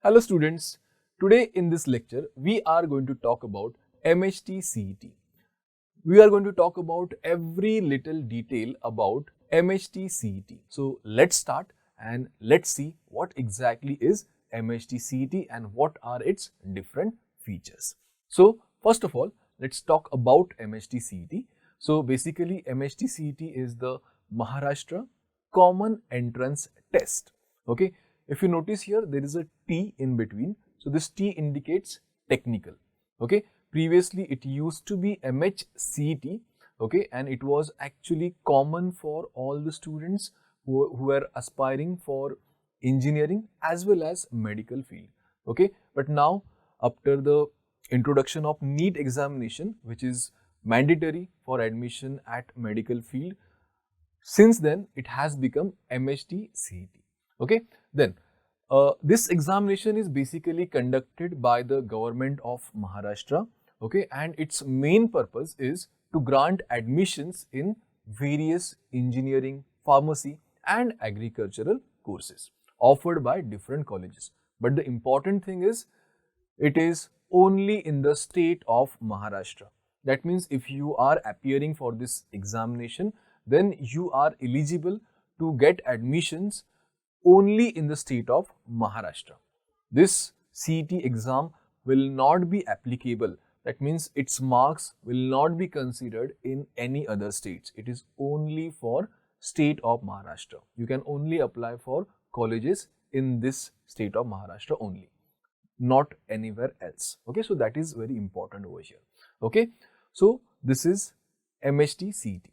Hello students, today in this lecture we are going to talk about MHT CET. We are going to talk about every little detail about MHT CET. So let's start and let's see what exactly is MHT CET and what are its different features. So first of all, let's talk about MHT CET. So basically MHT CET is the Maharashtra Common Entrance Test. Okay. If you notice here, there is a T in between. So this T indicates technical. Okay. Previously, it used to be MHCET. Okay. And it was actually common for all the students who were aspiring for engineering as well as medical field. Okay. But now, after the introduction of NEET examination, which is mandatory for admission at medical field, since then it has become MHT CET. Okay. Then this examination is basically conducted by the government of Maharashtra. Okay. And its main purpose is to grant admissions in various engineering, pharmacy and agricultural courses offered by different colleges. But the important thing is it is only in the state of Maharashtra. That means if you are appearing for this examination, then you are eligible to get admissions only in the state of Maharashtra. This CET exam will not be applicable. That means its marks will not be considered in any other states. It is only for state of Maharashtra. You can only apply for colleges in this state of Maharashtra only, not anywhere else. Okay, so that is very important over here. Okay, so this is MHT CET.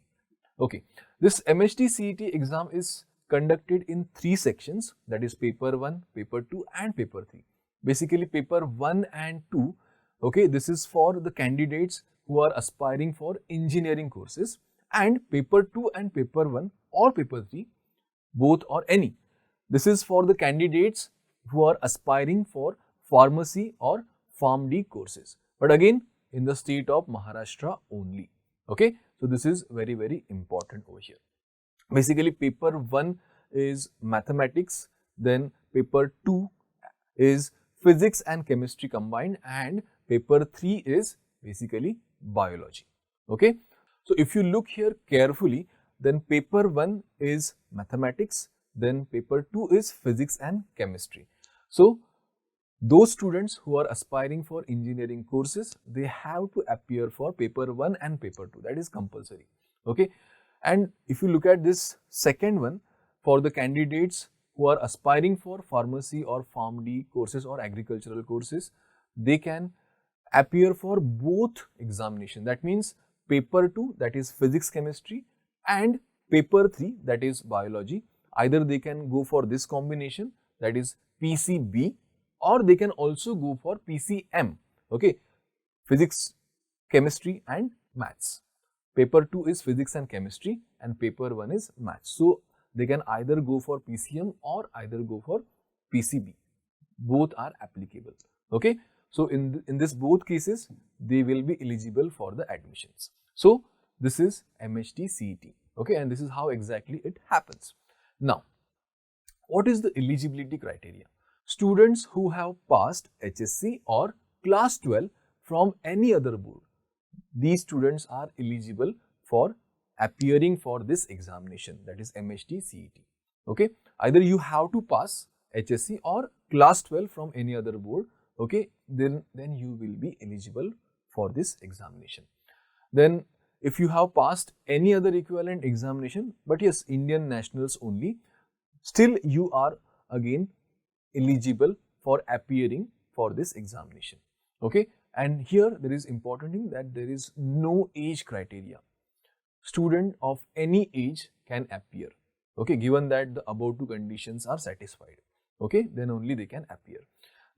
Okay, this MHT CET exam is conducted in 3 sections, that is paper 1, paper 2 and paper 3. Basically paper 1 and 2, okay, this is for the candidates who are aspiring for engineering courses, and paper 2 and paper 1 or paper 3, both or any, this is for the candidates who are aspiring for pharmacy or PharmD courses, but again in the state of Maharashtra only. Okay, so this is very, very important over here. Basically paper 1 is mathematics, then paper 2 is physics and chemistry combined, and paper 3 is basically biology. Okay, so if you look here carefully, then paper 1 is mathematics, then paper 2 is physics and chemistry. So those students who are aspiring for engineering courses, they have to appear for paper 1 and paper 2, that is compulsory. Okay. And if you look at this second one, for the candidates who are aspiring for pharmacy or PharmD courses or agricultural courses, they can appear for both examination. That means paper 2, that is physics chemistry, and paper 3, that is biology. Either they can go for this combination, that is PCB, or they can also go for PCM. Okay, physics, chemistry and maths. Paper 2 is physics and chemistry and paper 1 is maths. So they can either go for PCM or either go for PCB. Both are applicable. Okay. So in this both cases, they will be eligible for the admissions. So this is MHT CET. Okay. And this is how exactly it happens. Now, what is the eligibility criteria? Students who have passed HSC or class 12 from any other board, these students are eligible for appearing for this examination, that is MHT CET. Okay, either you have to pass HSC or class 12 from any other board. Okay, then you will be eligible for this examination. Then if you have passed any other equivalent examination, but yes, Indian nationals only, still you are again eligible for appearing for this examination. Okay. And here there is important thing that there is no age criteria. Student of any age can appear. Okay, given that the above 2 conditions are satisfied. Okay, then only they can appear.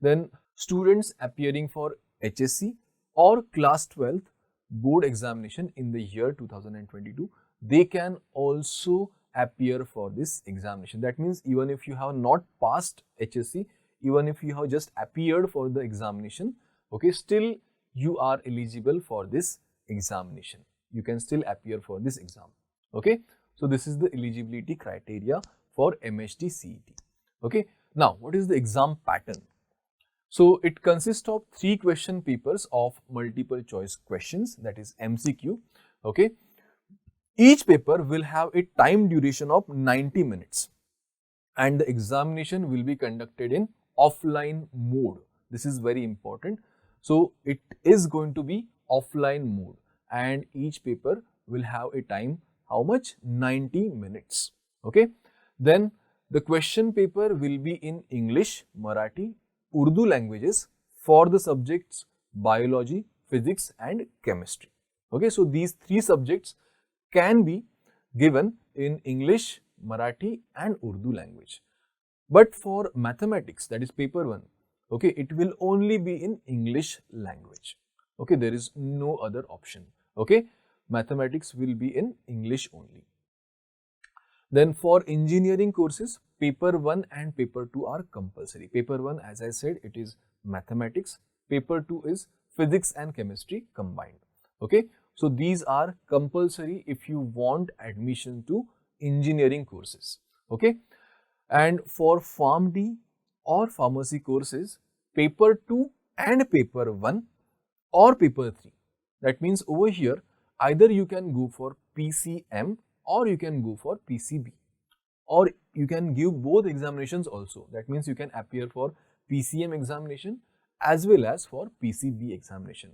Then students appearing for HSC or class 12th board examination in the year 2022, they can also appear for this examination. That means even if you have not passed HSC, even if you have just appeared for the examination, okay, still you are eligible for this examination. You can still appear for this exam. Okay, so this is the eligibility criteria for MHT CET. Okay, now what is the exam pattern? So it consists of 3 question papers of multiple choice questions, that is MCQ. Okay. Each paper will have a time duration of 90 minutes and the examination will be conducted in offline mode. This is very important. So it is going to be offline mode and each paper will have a time, how much? 90 minutes. Okay. Then the question paper will be in English, Marathi, Urdu languages for the subjects biology, physics and chemistry. Okay, so these 3 subjects can be given in English, Marathi and Urdu language. But for mathematics, that is paper 1, okay, it will only be in English language. Okay, there is no other option. Okay, mathematics will be in English only. Then for engineering courses, paper 1 and paper 2 are compulsory. Paper 1, as I said, it is mathematics. Paper 2 is physics and chemistry combined. Okay, so these are compulsory if you want admission to engineering courses. Okay, and for Pharm D or pharmacy courses, paper 2 and paper 1 or paper 3. That means over here, either you can go for PCM or you can go for PCB, or you can give both examinations also. That means you can appear for PCM examination as well as for PCB examination.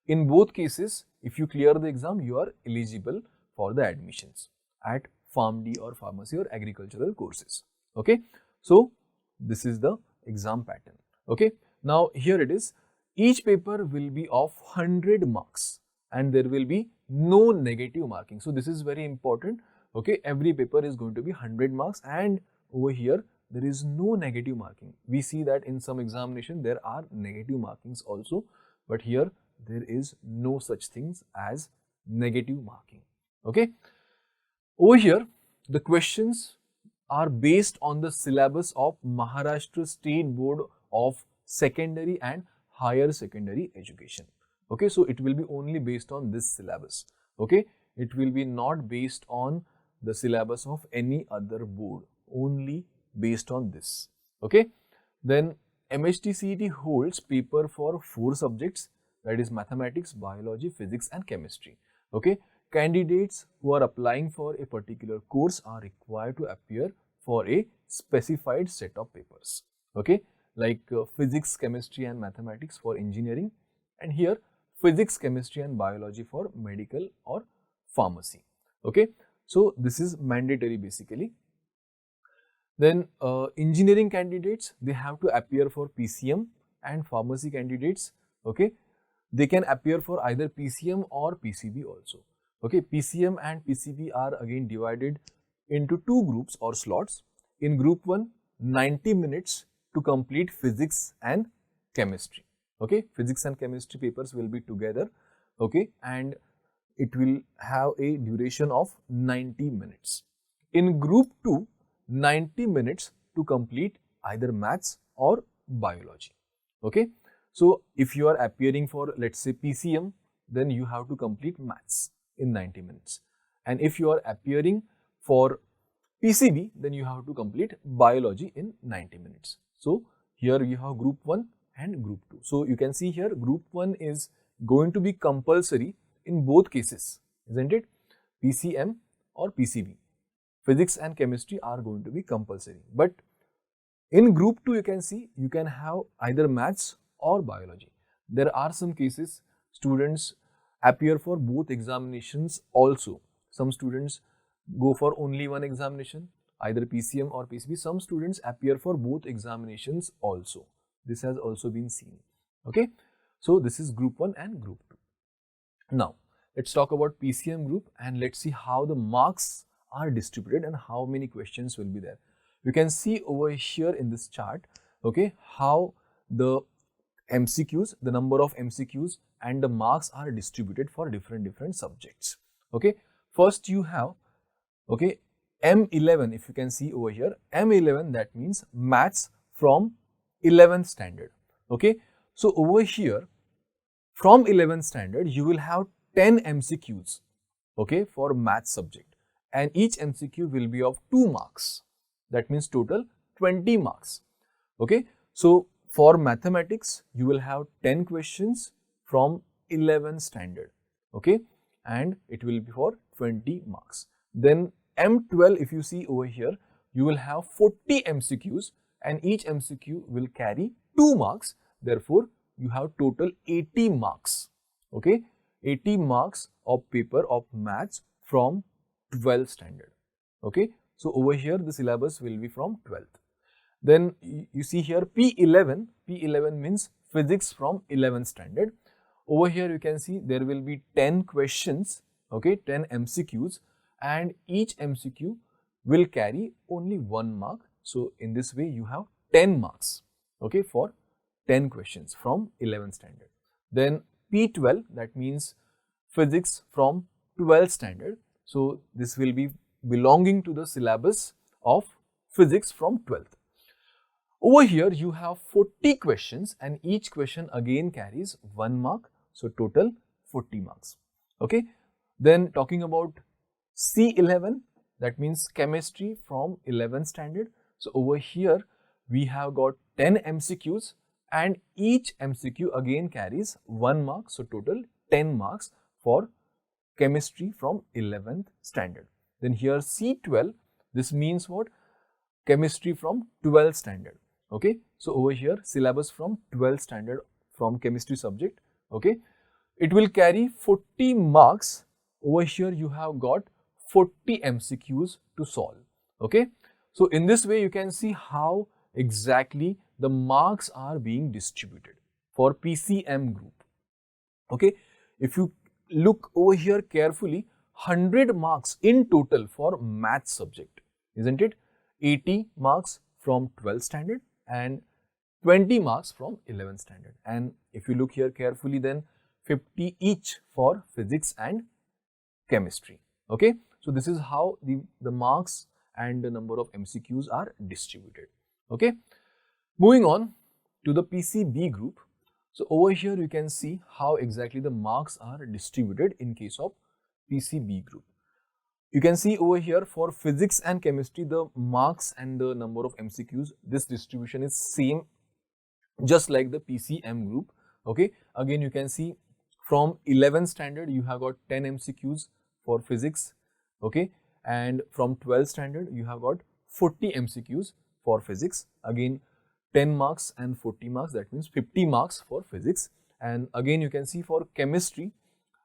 In both cases, if you clear the exam, you are eligible for the admissions at Pharm D or pharmacy or agricultural courses. Okay, so this is the exam pattern. Okay, now here it is. Each paper will be of 100 marks and there will be no negative marking. So this is very important. Okay, every paper is going to be 100 marks and over here there is no negative marking. We see that in some examination there are negative markings also, but here there is no such things as negative marking. Okay, over here the questions are based on the syllabus of Maharashtra State Board of Secondary and Higher Secondary Education. Okay, so it will be only based on this syllabus. Okay, it will be not based on the syllabus of any other board, only based on this. Okay, then MHT CET holds paper for 4 subjects, that is mathematics, biology, physics and chemistry. Okay, candidates who are applying for a particular course are required to appear for a specified set of papers. Okay, like physics, chemistry and mathematics for engineering, and here physics, chemistry and biology for medical or pharmacy. Okay, so this is mandatory basically. Then engineering candidates, they have to appear for PCM, and pharmacy candidates, okay, they can appear for either PCM or PCB also. Okay, PCM and PCB are again divided into 2 groups or slots. In group 1, 90 minutes to complete physics and chemistry. Okay, physics and chemistry papers will be together. Okay, and it will have a duration of 90 minutes. In group 2, 90 minutes to complete either maths or biology. Okay, so if you are appearing for, let's say, PCM, then you have to complete maths in 90 minutes. And if you are appearing for PCB, then you have to complete biology in 90 minutes. So here you have group 1 and group 2. So you can see here group 1 is going to be compulsory in both cases, isn't it? PCM or PCB. Physics and chemistry are going to be compulsory. But in group 2, you can see you can have either maths or biology. There are some cases students appear for both examinations also. Some students go for only one examination, either PCM or PCB. Some students appear for both examinations also. This has also been seen. Okay, so this is group 1 and group 2. Now let's talk about PCM group and let's see how the marks are distributed and how many questions will be there. You can see over here in this chart, okay, how the MCQs, the number of MCQs and the marks are distributed for different subjects. Okay, first you have, okay, M11. If you can see over here, M11, that means maths from 11th standard. Okay, so over here from 11th standard you will have 10 MCQs, okay, for maths subject, and each MCQ will be of 2 marks. That means total 20 marks. Okay, so For mathematics, you will have 10 questions from 11th standard, okay, and it will be for 20 marks. Then M12, if you see over here, you will have 40 MCQs and each MCQ will carry 2 marks. Therefore, you have total 80 marks, okay, 80 marks of paper of maths from 12th standard, okay. So, over here the syllabus will be from 12th. Then you see here P11, P11 means physics from 11th standard. Over here you can see there will be 10 questions, okay, 10 MCQs, and each MCQ will carry only 1 mark. So, in this way you have 10 marks, okay, for 10 questions from 11th standard. Then P12, that means physics from 12th standard. So, this will be belonging to the syllabus of physics from 12th. Over here you have 40 questions and each question again carries 1 mark. So, total 40 marks, okay. Then talking about C11, that means chemistry from 11th standard. So, over here we have got 10 MCQs and each MCQ again carries 1 mark. So, total 10 marks for chemistry from 11th standard. Then here C12, this means what? Chemistry from 12th standard, okay. So, over here syllabus from 12th standard from chemistry subject, okay. It will carry 40 marks. Over here you have got 40 MCQs to solve, okay. So, in this way you can see how exactly the marks are being distributed for PCM group, okay. If you look over here carefully, 100 marks in total for math subject, isn't it? 80 marks from 12th standard and 20 marks from 11th standard. And if you look here carefully, then 50 each for physics and chemistry, okay. So, this is how the marks and the number of MCQs are distributed, okay. Moving on to the PCB group. So, over here you can see how exactly the marks are distributed in case of PCB group. You can see over here for physics and chemistry, the marks and the number of MCQs, this distribution is same just like the PCM group, okay. Again you can see from 11th standard you have got 10 MCQs for physics, okay, and from 12th standard you have got 40 MCQs for physics, again 10 marks and 40 marks, that means 50 marks for physics. And again you can see for chemistry,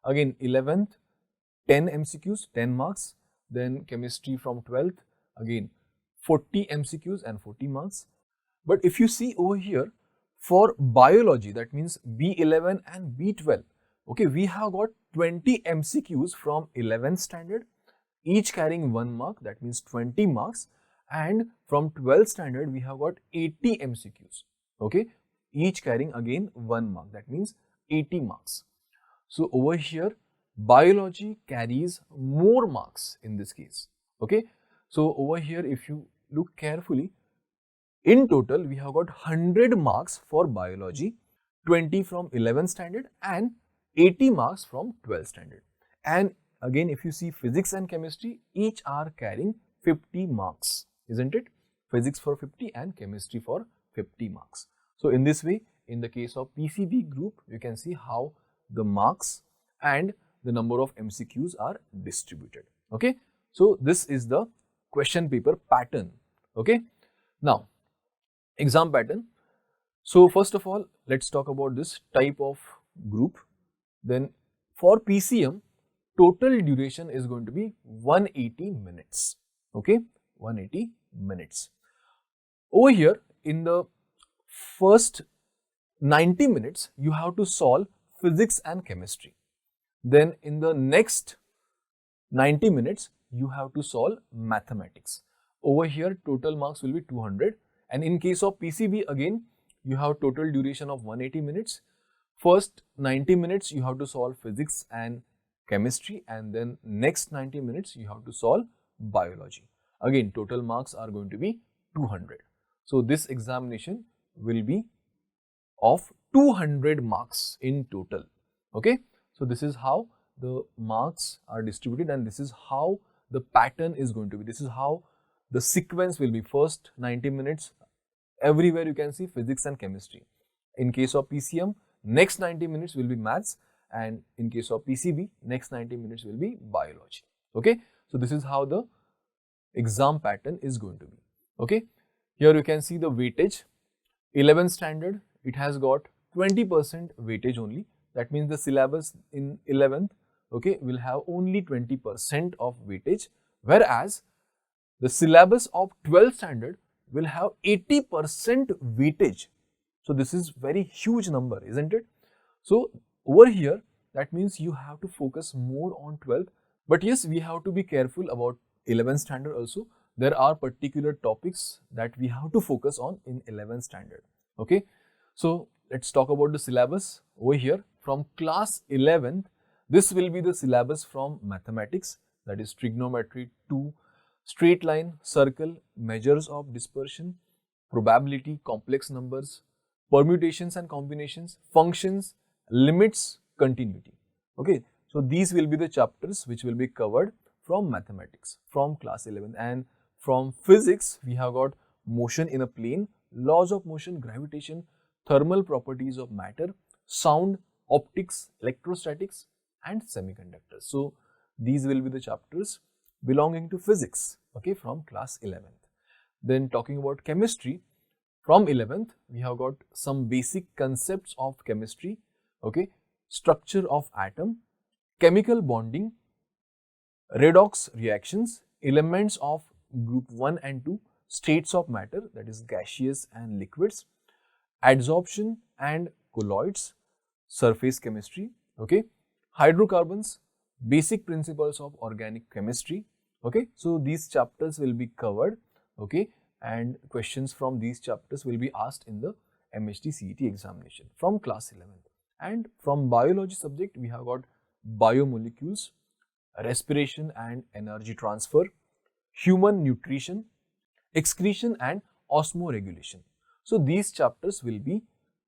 again 11th 10 MCQs, 10 marks, then chemistry from 12th, again 40 MCQs and 40 marks. But if you see over here for biology, that means B11 and B12, okay, we have got 20 MCQs from 11th standard, each carrying 1 mark, that means 20 marks, and from 12th standard we have got 80 MCQs, okay, each carrying again 1 mark, that means 80 marks. So, over here biology carries more marks in this case, okay. So, over here if you look carefully, in total we have got 100 marks for biology, 20 from 11th standard and 80 marks from 12th standard. And again if you see physics and chemistry, each are carrying 50 marks, isn't it? Physics for 50 and chemistry for 50 marks. So, in this way, in the case of PCB group, you can see how the marks and the number of MCQs are distributed, okay. So, this is the question paper pattern, okay. Now, exam pattern. So, first of all, let's talk about this type of group. Then for PCM, total duration is going to be 180 minutes, okay, 180 minutes. Over here in the first 90 minutes, you have to solve physics and chemistry. Then in the next 90 minutes, you have to solve mathematics. Over here, total marks will be 200. And in case of PCB, again, you have total duration of 180 minutes. First 90 minutes, you have to solve physics and chemistry, and then next 90 minutes, you have to solve biology. Again, total marks are going to be 200. So, this examination will be of 200 marks in total, okay. So, this is how the marks are distributed and this is how the pattern is going to be. This is how the sequence will be. First 90 minutes Everywhere you can see physics and chemistry. In case of PCM, next 90 minutes will be maths, and in case of PCB, next 90 minutes will be biology. Okay, so this is how the exam pattern is going to be. Okay, here you can see the weightage. 11th standard, it has got 20% weightage only. That means the syllabus in 11th, okay, will have only 20% of weightage, whereas the syllabus of 12th standard will have 80% weightage. So this is very huge number, isn't it? So over here, that means you have to focus more on 12th. But yes, we have to be careful about 11th standard also. There are particular topics that we have to focus on in 11th standard. Okay, so let's talk about the syllabus over here. From class 11th, this will be the syllabus from mathematics, that is trigonometry 2, straight line, circle, measures of dispersion, probability, complex numbers, permutations and combinations, functions, limits, continuity. Okay, so these will be the chapters which will be covered from mathematics from class 11. And from physics, we have got motion in a plane, laws of motion, gravitation, thermal properties of matter, sound, optics, electrostatics, and semiconductors. So these will be the chapters belonging to physics, okay, from class 11th. Then talking about chemistry, from 11th, we have got some basic concepts of chemistry, okay, structure of atom, chemical bonding, redox reactions, elements of group 1 and 2, states of matter, that is gaseous and liquids, adsorption and colloids, surface chemistry, okay, hydrocarbons, basic principles of organic chemistry, okay. So these chapters will be covered, okay, and questions from these chapters will be asked in the MHT CET examination from class 11th. And from biology subject, we have got biomolecules, respiration and energy transfer, human nutrition, excretion and osmoregulation. So these chapters will be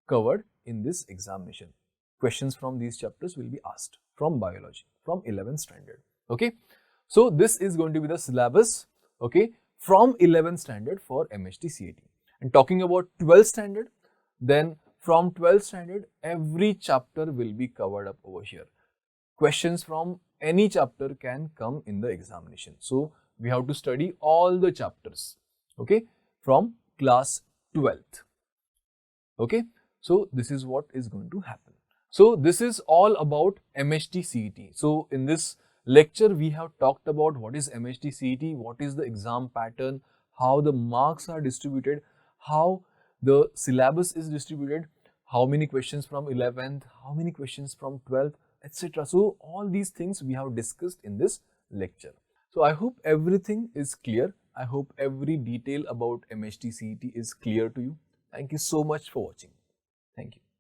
covered in this examination. Questions from these chapters will be asked from biology from 11th standard. Okay, so this is going to be the syllabus, okay, from 11th standard for MHT CET. And talking about 12th standard, then from 12th standard, every chapter will be covered up over here. Questions from any chapter can come in the examination. So we have to study all the chapters, okay, from class 12th. Okay, so this is what is going to happen. So this is all about MHT CET. So in this lecture, we have talked about what is MHT CET, what is the exam pattern, how the marks are distributed, how the syllabus is distributed, how many questions from 11th, how many questions from 12th, etc. So all these things we have discussed in this lecture. So I hope everything is clear. I hope every detail about MHT CET is clear to you. Thank you so much for watching. Thank you.